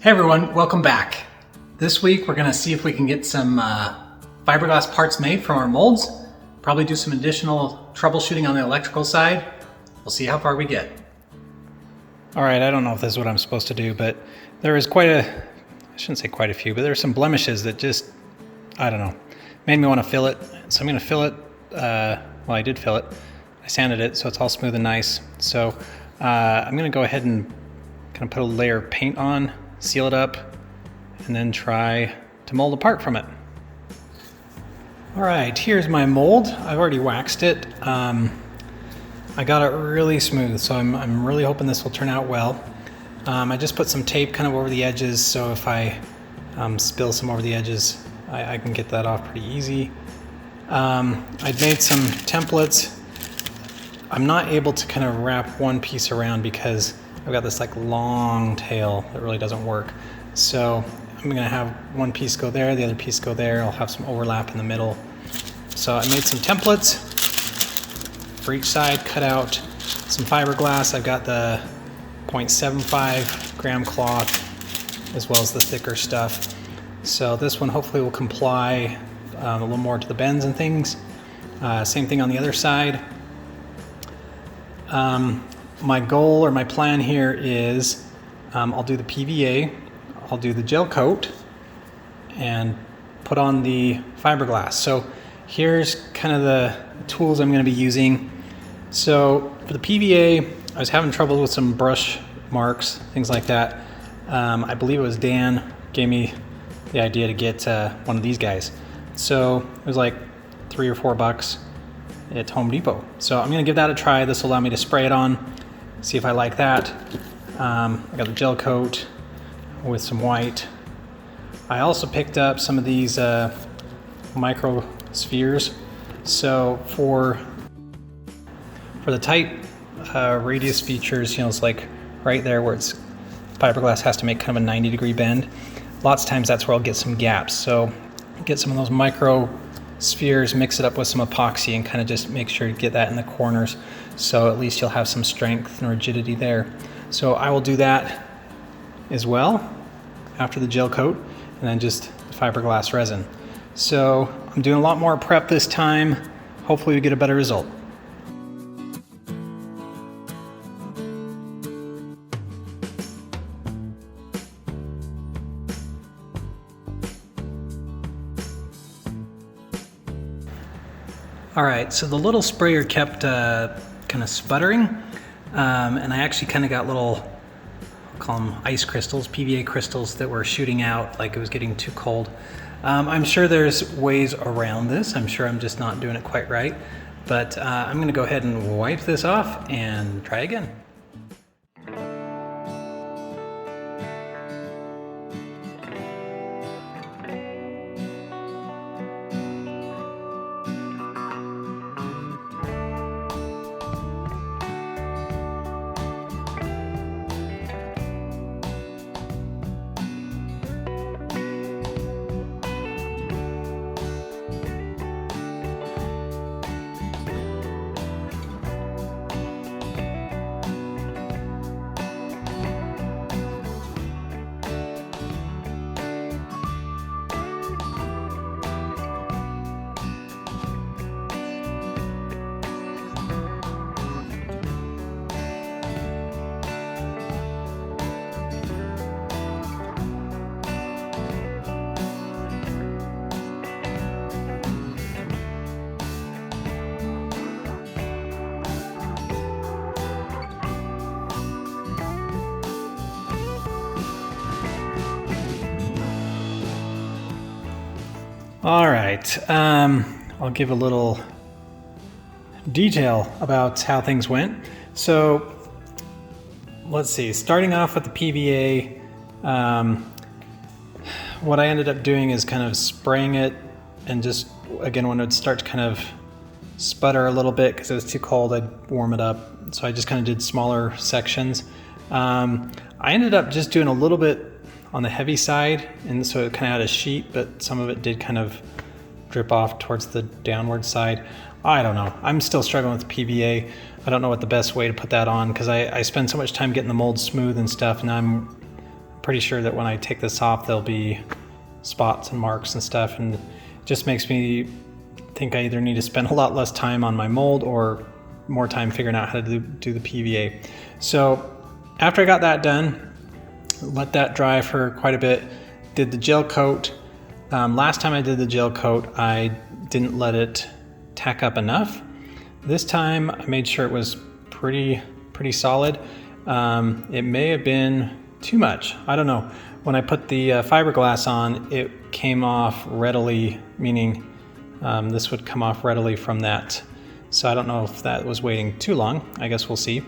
Hey everyone, welcome back. This week we're going to see if we can get some fiberglass parts made from our molds. Probably do some additional troubleshooting on the electrical side. We'll see how far we get. Alright, I don't know if this is what I'm supposed to do, but there is I shouldn't say quite a few, but there are some blemishes that just, I don't know, made me want to fill it. So I'm going to fill it, well, I did fill it. I sanded it so it's all smooth and nice. So I'm going to go ahead and kind of put a layer of paint on, seal it up, and then try to mold a part from it. All right, here's my mold. I've already waxed it. I got it really smooth, so I'm really hoping this will turn out well. I just put some tape kind of over the edges, so if I spill some over the edges, I can get that off pretty easy. I've made some templates. I'm not able to kind of wrap one piece around because I've got this like long tail that really doesn't work. So I'm gonna have one piece go there, the other piece go there. I'll have some overlap in the middle. So I made some templates for each side, cut out some fiberglass. I've got the 0.75 gram cloth as well as the thicker stuff. So this one hopefully will comply a little more to the bends and things. Same thing on the other side. My goal or my plan here is I'll do the PVA, I'll do the gel coat, and put on the fiberglass. So here's kind of the tools I'm going to be using. So for the PVA, I was having trouble with some brush marks, things like that. I believe it was Dan gave me the idea to get one of these guys. So it was like $3 or $4 at Home Depot. So I'm going to give that a try. This will allow me to spray it on, see if I like that. I got the gel coat with some white. I also picked up some of these micro spheres. So for the tight radius features, you know, it's like right there where it's fiberglass has to make kind of a 90-degree bend. Lots of times that's where I'll get some gaps. So get some of those micro spheres, mix it up with some epoxy, and kind of just make sure to get that in the corners, so at least you'll have some strength and rigidity there. So I will do that as well after the gel coat, and then just the fiberglass resin. So I'm doing a lot more prep this time. Hopefully we get a better result. All right, so the little sprayer kept kind of sputtering, and I actually kind of got little, I'll call them ice crystals, PVA crystals that were shooting out like it was getting too cold. I'm sure there's ways around this. I'm sure I'm just not doing it quite right, but I'm gonna go ahead and wipe this off and try again. All right, I'll give a little detail about how things went. So let's see, starting off with the PVA, what I ended up doing is kind of spraying it, and just, again, when it would start to kind of sputter a little bit because it was too cold, I'd warm it up. So I just kind of did smaller sections. I ended up just doing a little bit on the heavy side, and so it kind of had a sheet, but some of it did kind of drip off towards the downward side. I don't know. I'm still struggling with the PVA. I don't know what the best way to put that on, because I spend so much time getting the mold smooth and stuff, and I'm pretty sure that when I take this off, there'll be spots and marks and stuff, and it just makes me think I either need to spend a lot less time on my mold or more time figuring out how to do the PVA. So after I got that done, let that dry for quite a bit, did the gel coat. Last time I did the gel coat, I didn't let it tack up enough. This time I made sure it was pretty solid. It may have been too much, I don't know. When I put the fiberglass on, it came off readily, meaning this would come off readily from that. So I don't know if that was waiting too long. I guess we'll see.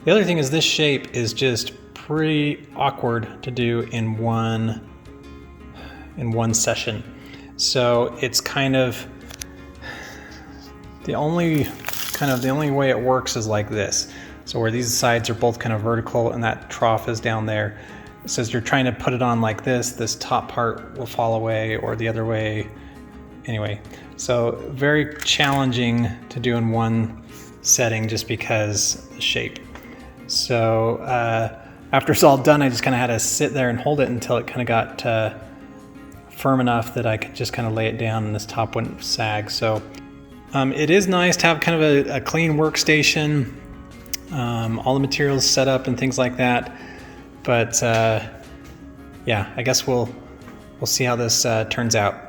The other thing is this shape is just pretty awkward to do in one session. So it's kind of the only way it works is like this. So where these sides are both kind of vertical and that trough is down there. So as you're trying to put it on like this top part will fall away or the other way. Anyway, so very challenging to do in one setting just because the shape. So after it's all done, I just kind of had to sit there and hold it until it kind of got firm enough that I could just kind of lay it down and this top wouldn't sag. So it is nice to have kind of a clean workstation, all the materials set up and things like that. But yeah, I guess we'll see how this turns out.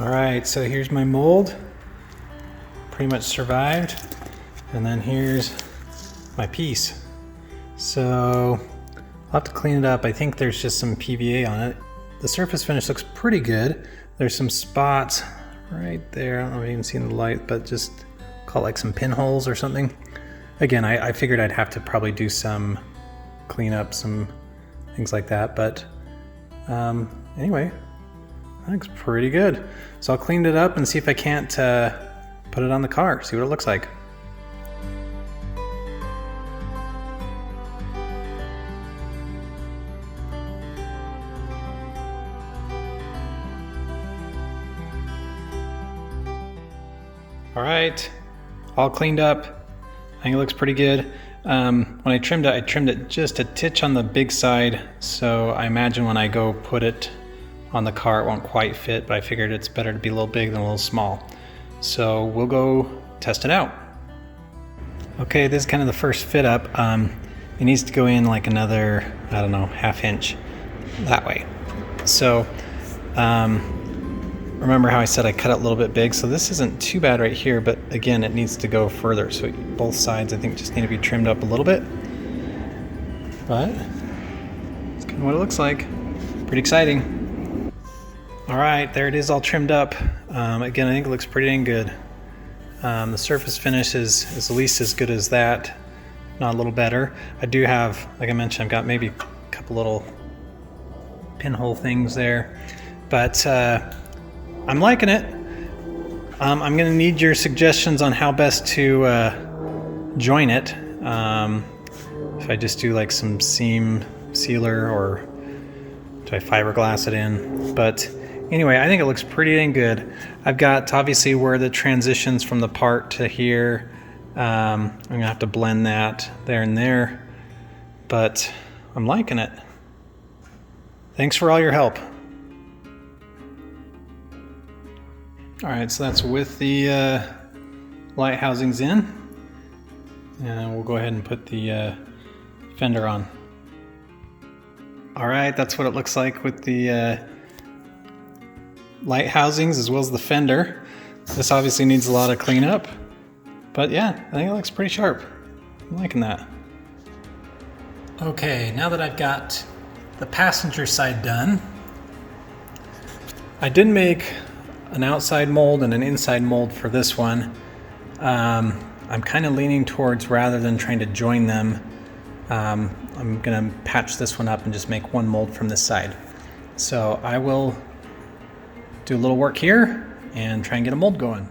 All right, so here's my mold. Pretty much survived. And then here's my piece. So I'll have to clean it up. I think there's just some PVA on it. The surface finish looks pretty good. There's some spots right there. I don't know if you can see in the light, but just call it like some pinholes or something. Again, I figured I'd have to probably do some cleanup, some things like that. But anyway, that looks pretty good. So I'll clean it up and see if I can't put it on the car, see what it looks like. All right, all cleaned up. I think it looks pretty good. When I trimmed it just a titch on the big side. So I imagine when I go put it on the car, it won't quite fit, but I figured it's better to be a little big than a little small. So we'll go test it out. Okay, this is kind of the first fit up. It needs to go in like another, I don't know, ½ inch that way. So remember how I said I cut it a little bit big? So this isn't too bad right here, but again, it needs to go further. So both sides, I think, just need to be trimmed up a little bit. But it's kind of what it looks like. Pretty exciting. All right, there it is, all trimmed up. Again, I think it looks pretty dang good. The surface finish is at least as good as that, not a little better. I do have, like I mentioned, I've got maybe a couple little pinhole things there, but I'm liking it. I'm gonna need your suggestions on how best to join it. If I just do like some seam sealer or do I fiberglass it in? But anyway, I think it looks pretty dang good. I've got obviously where the transitions from the part to here. I'm gonna have to blend that there and there, but I'm liking it. Thanks for all your help. All right, so that's with the light housings in. And we'll go ahead and put the fender on. All right, that's what it looks like with the light housings as well as the fender. This obviously needs a lot of cleanup, but yeah, I think it looks pretty sharp. I'm liking that. Okay, now that I've got the passenger side done, I did make an outside mold and an inside mold for this one. I'm kind of leaning towards, rather than trying to join them, I'm gonna patch this one up and just make one mold from this side. So I will do a little work here and try and get a mold going.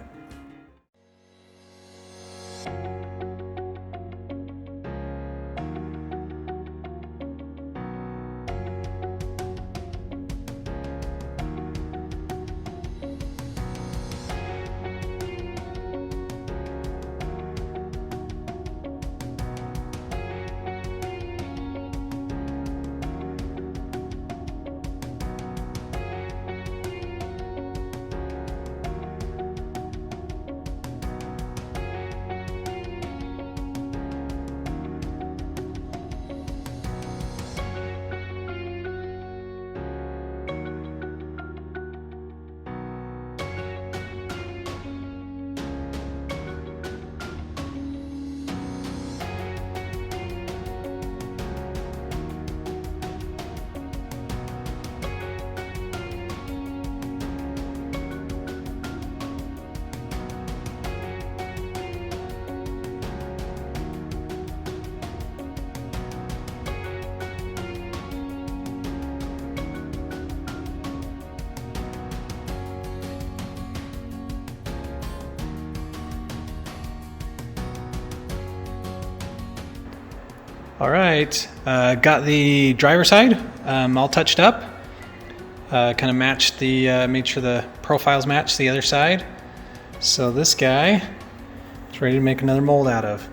All right, got the driver side all touched up. Kind of matched the, made sure the profiles match the other side. So this guy is ready to make another mold out of.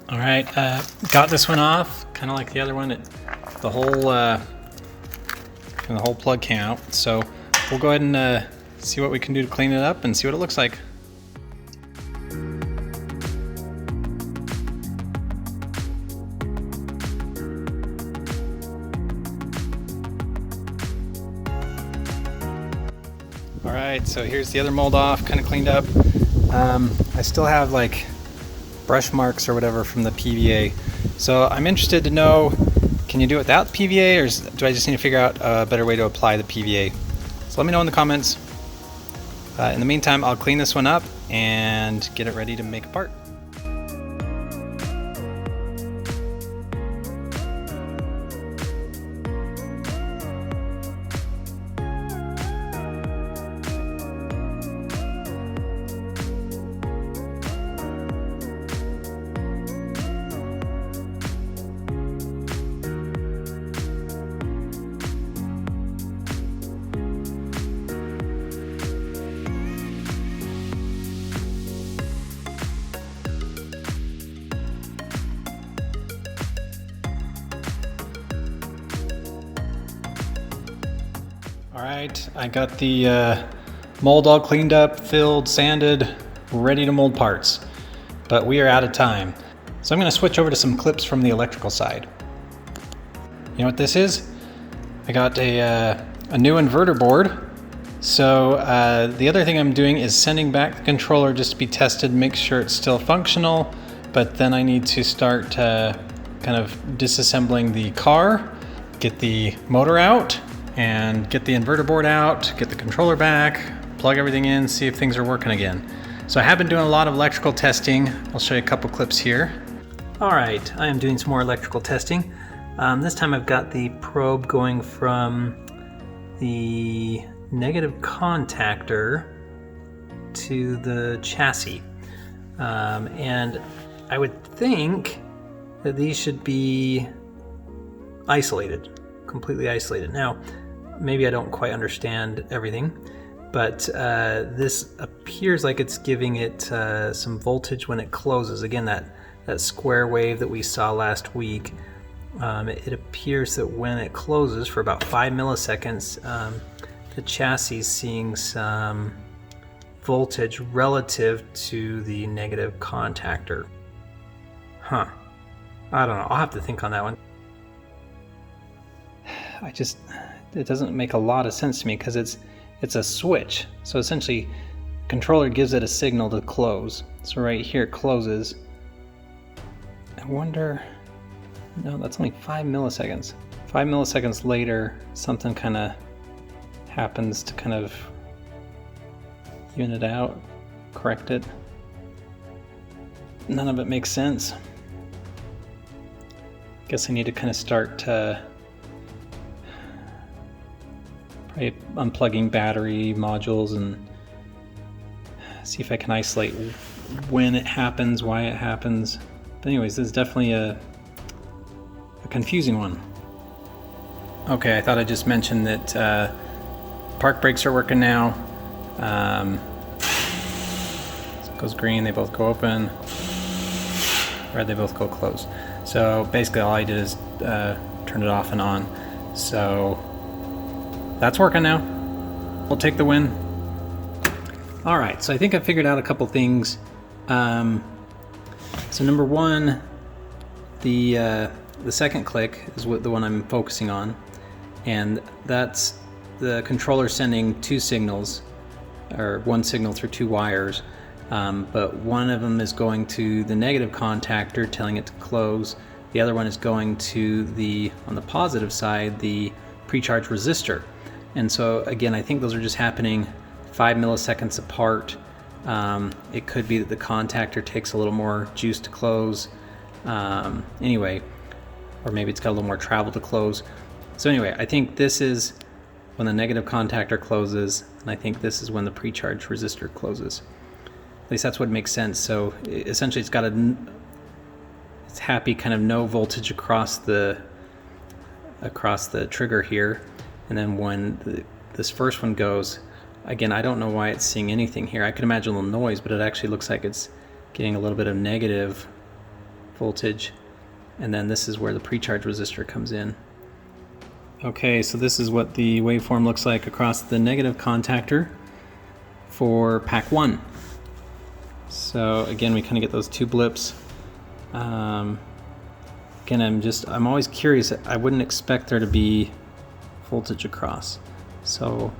All right, got this one off, kind of like the other one. The whole plug came out. So we'll go ahead and see what we can do to clean it up and see what it looks like. All right, so here's the other mold off, kind of cleaned up. I still have like brush marks or whatever from the PVA. So I'm interested to know, can you do it without the PVA, or do I just need to figure out a better way to apply the PVA? So let me know in the comments. In the meantime, I'll clean this one up and get it ready to make a part. All right, I got the mold all cleaned up, filled, sanded, ready to mold parts, but we are out of time. So I'm gonna switch over to some clips from the electrical side. You know what this is? I got a new inverter board. So the other thing I'm doing is sending back the controller just to be tested, make sure it's still functional, but then I need to start kind of disassembling the car, get the motor out, and get the inverter board out, get the controller back, plug everything in, see if things are working again. So I have been doing a lot of electrical testing. I'll show you a couple clips here. All right, I am doing some more electrical testing. This time I've got the probe going from the negative contactor to the chassis. And I would think that these should be isolated, completely isolated. Now, maybe I don't quite understand everything, but this appears like it's giving it some voltage when it closes. Again, that square wave that we saw last week, it appears that when it closes for about 5 milliseconds, the chassis is seeing some voltage relative to the negative contactor. Huh. I don't know. I'll have to think on that one. It doesn't make a lot of sense to me because it's a switch. So essentially controller gives it a signal to close. So right here it closes. I wonder, no, that's only 5 milliseconds. 5 milliseconds later, something kind of happens to kind of even it out, correct it. None of it makes sense. Guess I need to kind of start probably unplugging battery modules and see if I can isolate when it happens, why it happens. But anyways, this is definitely a confusing one. Okay, I thought I'd just mention that park brakes are working now. It goes green, they both go open. Red, they both go close. So basically all I did is turn it off and on. So that's working now. We'll take the win. All right, so I think I figured out a couple things. So number one, the second click is the one I'm focusing on, and that's the controller sending two signals, or one signal through two wires, but one of them is going to the negative contactor, telling it to close. The other one is going to on the positive side, the pre-charge resistor. And so again, I think those are just happening 5 milliseconds apart. It could be that the contactor takes a little more juice to close. Anyway, or maybe it's got a little more travel to close. So anyway, I think this is when the negative contactor closes, and I think this is when the pre-charge resistor closes. At least that's what makes sense. So essentially it's got it's happy kind of no voltage across the trigger here. And then when this first one goes, again, I don't know why it's seeing anything here. I could imagine a little noise, but it actually looks like it's getting a little bit of negative voltage. And then this is where the pre-charge resistor comes in. Okay, so this is what the waveform looks like across the negative contactor for pack 1. So again, we kind of get those two blips. Again, I'm always curious. I wouldn't expect there to be voltage across. So,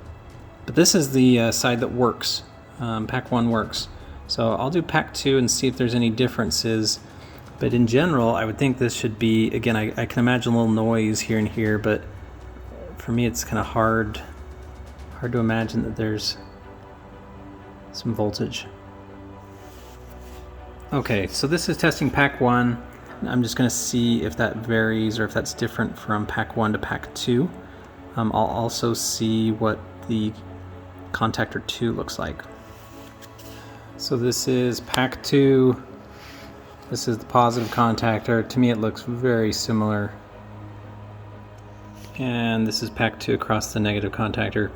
but this is the side that works. Pack 1 works. So I'll do pack 2 and see if there's any differences. But in general, I would think this should be, again, I can imagine a little noise here and here, but for me it's kind of hard to imagine that there's some voltage. Okay, so this is testing pack 1. I'm just going to see if that varies or if that's different from pack 1 to pack 2. I'll also see what the contactor 2 looks like. So this is pack 2. This is the positive contactor. To me it looks very similar. And this is pack 2 across the negative contactor.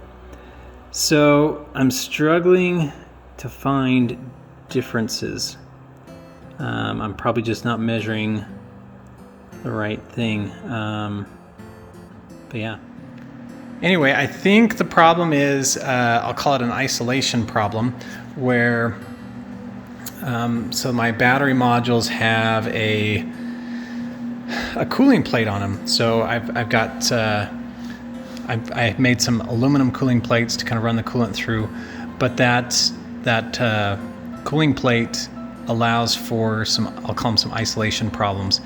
So I'm struggling to find differences. I'm probably just not measuring the right thing. But yeah. Anyway, I think the problem is, I'll call it an isolation problem, where so my battery modules have a cooling plate on them. So I've made some aluminum cooling plates to kind of run the coolant through, but that cooling plate allows for some, I'll call them some isolation problems.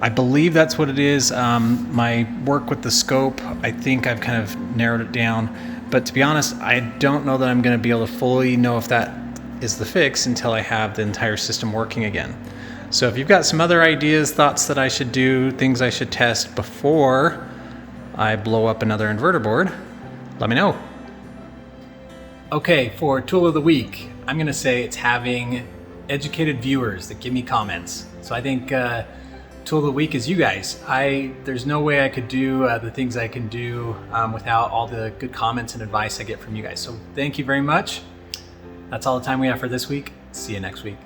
I believe that's what it is. My work with the scope, I think I've kind of narrowed it down, but to be honest, I don't know that I'm going to be able to fully know if that is the fix until I have the entire system working again. So if you've got some other ideas, thoughts that I should do, things I should test before I blow up another inverter board, let me know. Okay, for tool of the week, I'm going to say it's having educated viewers that give me comments. So I think tool of the week is you guys. There's no way I could do the things I can do without all the good comments and advice I get from you guys. So thank you very much. That's all the time we have for this week. See you next week.